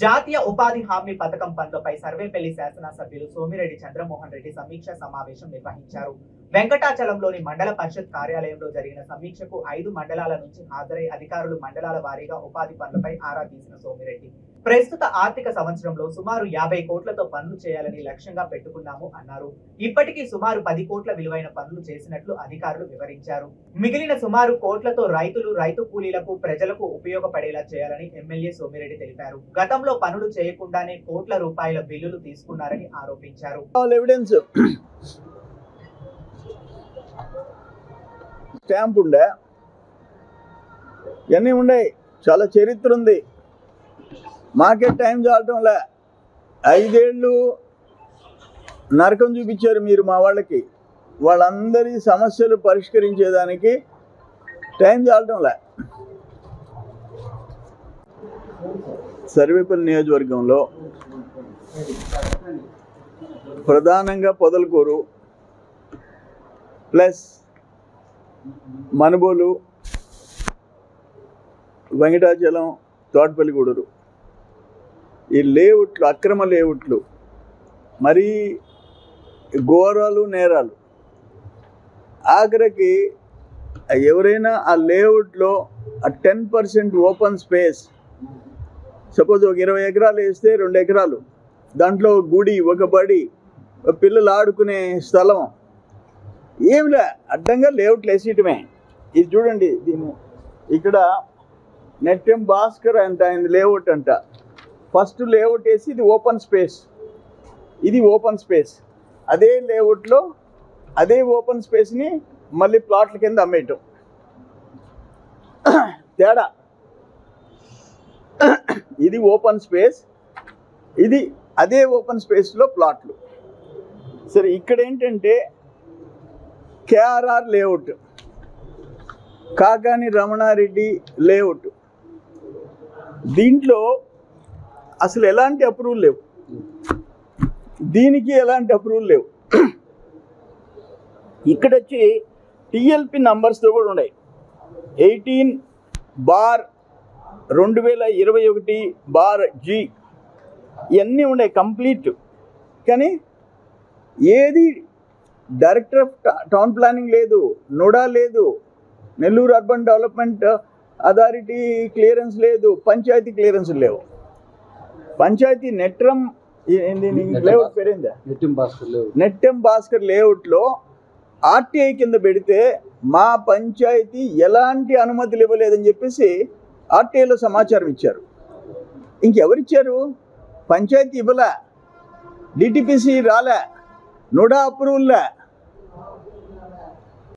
జాతీయ ఉపాధి హామీ పథకం పనులపై సర్వేపల్లి శాసనసభ్యులు సోమిరెడ్డి చంద్రమోహన్ రెడ్డి సమీక్ష సమావేశం నిర్వహించారు. వెంకటాచలంలోని మండల పరిషత్ కార్యాలయంలో జరిగిన సమీక్షకు 5 మండలాల నుంచి హాజరై అధికారులు మండలాల వారీగా ఉపాధి పనులపై ఆరా తీసిన సోమిరెడ్డి ప్రస్తుత ఆర్థిక సంవత్సరంలో సుమారు 50 కోట్లతో పనులు చేయాలని లక్ష్యంగా పెట్టుకున్నాము అన్నారు. ఇప్పటికీ సుమారు 10 కోట్ల విలువైన పనులు చేసినట్లు అధికారులు వివరించారు. మిగిలిన సుమారు కోట్లతో రైతులు, రైతు కూలీలకు, ప్రజలకు ఉపయోగపడేలా చేయాలని ఎమ్మెల్యే సోమిరెడ్డి తెలిపారు. గతంలో పనులు చేయకుండానే కోట్ల రూపాయల బిల్లులు తీసుకున్నారని ఆరోపించారు. స్టాంప్ ఉండే ఇవన్నీ ఉన్నాయి, చాలా చరిత్ర ఉంది. మాకే టైం చాలటంలే. 5 ఏళ్ళు నరకం చూపించారు మీరు మా వాళ్ళకి. వాళ్ళందరి సమస్యలు పరిష్కరించేదానికి టైం చాలటంలే. సర్వేపల్లి నియోజకవర్గంలో ప్రధానంగా పొదలకూరు ప్లస్ మనుబోలు, వెంకటాచలం, తోటపల్లిగూడూరు ఈ లేఅవుట్లు, అక్రమ లేఅవుట్లు, మరీ ఘోరాలు, నేరాలు. ఆఖరికి ఎవరైనా ఆ లేఅవుట్లో ఆ 10% ఓపెన్ స్పేస్, సపోజ్ ఒక 20 ఎకరాలు వేస్తే 2 ఎకరాలు, దాంట్లో గుడి, ఒక బడి, పిల్లలు ఆడుకునే స్థలం, ఏమిలే అడ్డంగా లేఅవుట్లు వేసేయటమే. ఇది చూడండి, దీన్ని ఇక్కడ నెట్టెం భాస్కర్ అంట, ఆయన లేఅవుట్ అంట. ఫస్ట్ లేఅవుట్ వేసి ఇది ఓపెన్ స్పేస్, ఇది ఓపెన్ స్పేస్. అదే లేఅవుట్లో అదే ఓపెన్ స్పేస్ని మళ్ళీ ప్లాట్ల కింద అమ్మేయటం. తేడా. ఇది ఓపెన్ స్పేస్, ఇది అదే ఓపెన్ స్పేస్లో ప్లాట్లు. సరే, ఇక్కడ ఏంటంటే KRR layout, Kakani Ramana Reddy layout. దీంట్లో అసలు ఎలాంటి అప్రూవల్ లేవు, దీనికి ఎలాంటి అప్రూవల్ లేవు. ఇక్కడ వచ్చి టిఎల్పి నంబర్స్తో కూడా ఉన్నాయి. 18/2021/G ఇవన్నీ ఉన్నాయి కంప్లీట్. కానీ ఏది డైరెక్టర్ ఆఫ్ టౌన్ ప్లానింగ్ లేదు, నోడా లేదు, Nellore urban development authority clearance లేదు, పంచాయతీ క్లియరెన్స్ లేవు. పంచాయతీ నెట్రం లేఅవుట్ పేరేందా, నెట్టెం భాస్కర్ లేఅవుట్లో ఆర్టీఐ కింద పెడితే మా పంచాయతీ ఎలాంటి అనుమతులు ఇవ్వలేదని చెప్పేసి ఆర్టీఐలో సమాచారం ఇచ్చారు. ఇంకెవరిచ్చారు? పంచాయతీ ఇవ్వలే, డిటిపిసి రాలే, నోడా అప్రూవల్లే.